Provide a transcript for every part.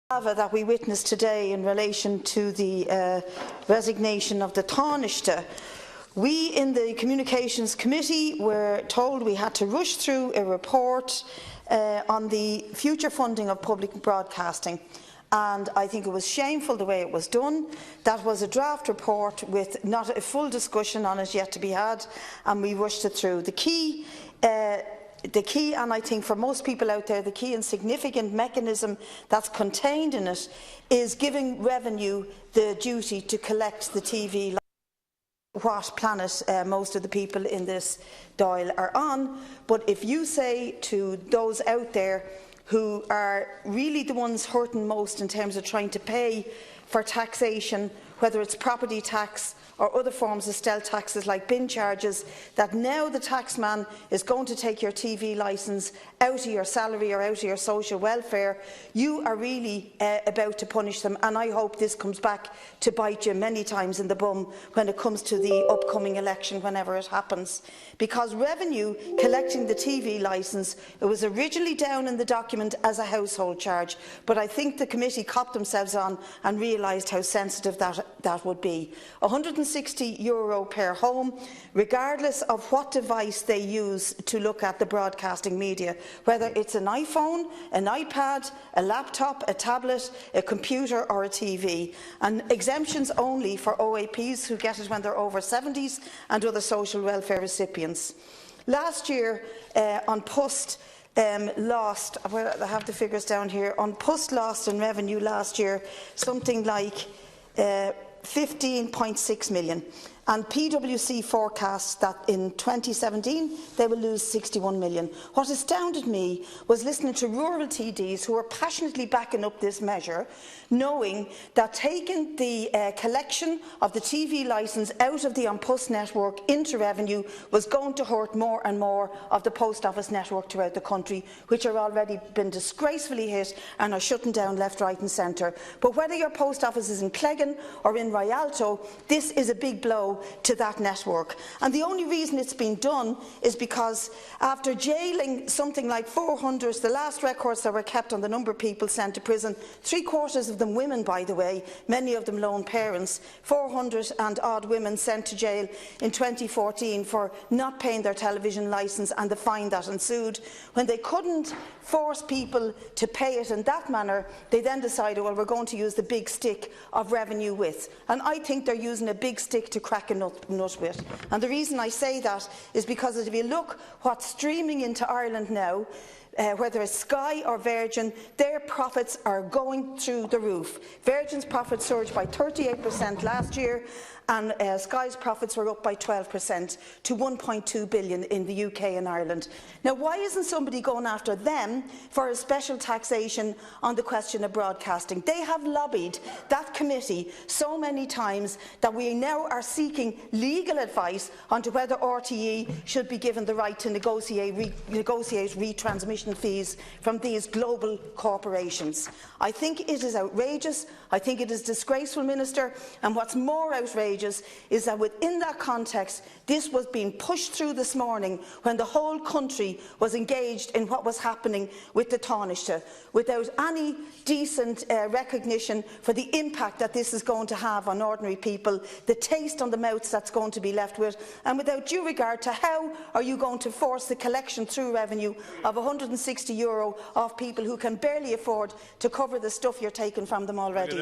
that we witnessed today in relation to the resignation of the Taoiseach. We in the Communications Committee were told we had to rush through a report on the future funding of public broadcasting, and I think it was shameful the way it was done. That was a draft report with not a full discussion on it yet to be had, and we rushed it through. The key, and I think for most people out there, the key and significant mechanism that's contained in it is giving revenue the duty to collect the TV, what planet most of the people in this dial are on. But if you say to those out there who are really the ones hurting most in terms of trying to pay for taxation, whether it's property tax or other forms of stealth taxes like bin charges, that now the taxman is going to take your TV licence out of your salary or out of your social welfare, you are really about to punish them. And I hope this comes back to bite you many times in the bum when it comes to the upcoming election, whenever it happens. Because revenue collecting the TV licence, it was originally down in the document as a household charge, but I think the committee copped themselves on and realised how sensitive that would be. €160 per home, regardless of what device they use to look at the broadcasting media, whether it's an iPhone, an iPad, a laptop, a tablet, a computer or a TV. And exemptions only for OAPs who get it when they're over 70s and other social welfare recipients. Last year on Post lost, well, I have the figures down here, on Post lost in revenue last year something like 15.6 million, and PwC forecasts that in 2017 they will lose 61 million. What astounded me was listening to rural TDs who were passionately backing up this measure, knowing that taking the collection of the TV licence out of the An Post network into revenue was going to hurt more and more of the post office network throughout the country, which are already been disgracefully hit and are shutting down left, right and centre. But whether your post office is in Cleggan or in Rialto, this is a big blow to that network. And the only reason it's been done is because after jailing something like 400, the last records that were kept on the number of people sent to prison, 3/4 of them women, by the way, many of them lone parents, 400 and odd women sent to jail in 2014 for not paying their television licence and the fine that ensued. When they couldn't force people to pay it in that manner, they then decided, well, we're going to use the big stick of revenue with. And I think they're using a big stick to crack a nut with. And the reason I say that is because if you look what's streaming into Ireland now, whether it's Sky or Virgin, their profits are going through the roof. Virgin's profits surged by 38% last year, and Sky's profits were up by 12% to 1.2 billion in the UK and Ireland. Now, why isn't somebody going after them for a special taxation on the question of broadcasting? They have lobbied that committee so many times that we now are seeking legal advice on to whether RTE should be given the right to negotiate retransmission fees from these global corporations. I think it is outrageous. I think it is disgraceful, Minister, and what's more outrageous is that within that context, this was being pushed through this morning when the whole country was engaged in what was happening with the Taoiseach, without any decent recognition for the impact that this is going to have on ordinary people, the taste on the mouths that's going to be left with, and without due regard to how are you going to force the collection through revenue of €160 off people who can barely afford to cover the stuff you're taking from them already.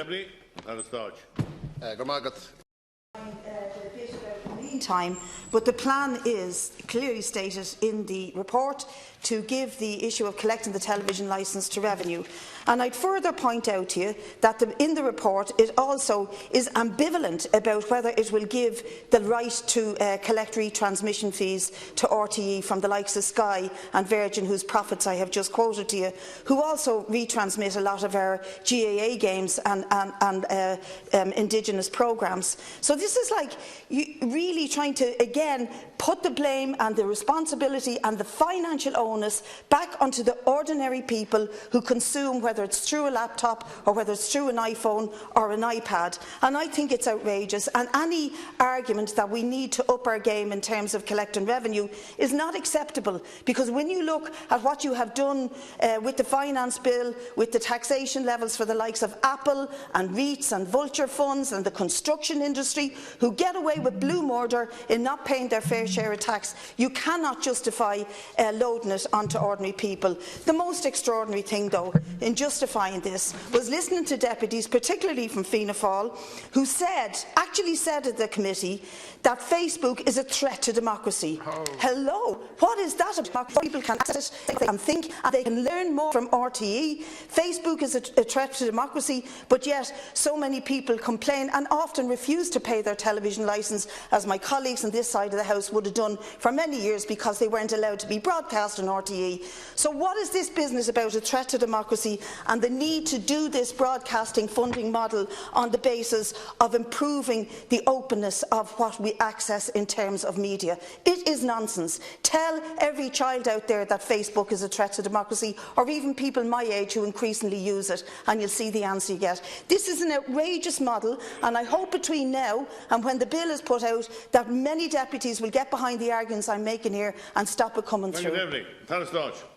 Meantime, but the plan is clearly stated in the report to give the issue of collecting the television licence to revenue. And I'd further point out to you that in the report it also is ambivalent about whether it will give the right to collect retransmission fees to RTE from the likes of Sky and Virgin, whose profits I have just quoted to you, who also retransmit a lot of our GAA games and Indigenous programmes. So this is like really really trying to, again, put the blame and the responsibility and the financial onus back onto the ordinary people who consume, whether it's through a laptop or whether it's through an iPhone or an iPad. And I think it's outrageous, and any argument that we need to up our game in terms of collecting revenue is not acceptable, because when you look at what you have done with the finance bill, with the taxation levels for the likes of Apple and REITs and vulture funds and the construction industry, who get away with blue murder in not paying their fair share of tax, you cannot justify loading it onto ordinary people. The most extraordinary thing, though, in justifying this was listening to deputies, particularly from Fianna Fáil, who actually said at the committee that Facebook is a threat to democracy. Oh. Hello, what is that about? People can access it, they can think, and they can learn more from RTE. Facebook is a threat to democracy, but yet so many people complain and often refuse to pay their television licence, as my colleagues on this side of the House would have done for many years, because they weren't allowed to be broadcast on RTE. So what is this business about a threat to democracy and the need to do this broadcasting funding model on the basis of improving the openness of what we access in terms of media? It is nonsense. Tell every child out there that Facebook is a threat to democracy, or even people my age who increasingly use it, and you'll see the answer you get. This is an outrageous model, and I hope between now and when the bill is put out that many deputies will get behind the arguments I'm making here and stop it coming through. Thank you, Deputy.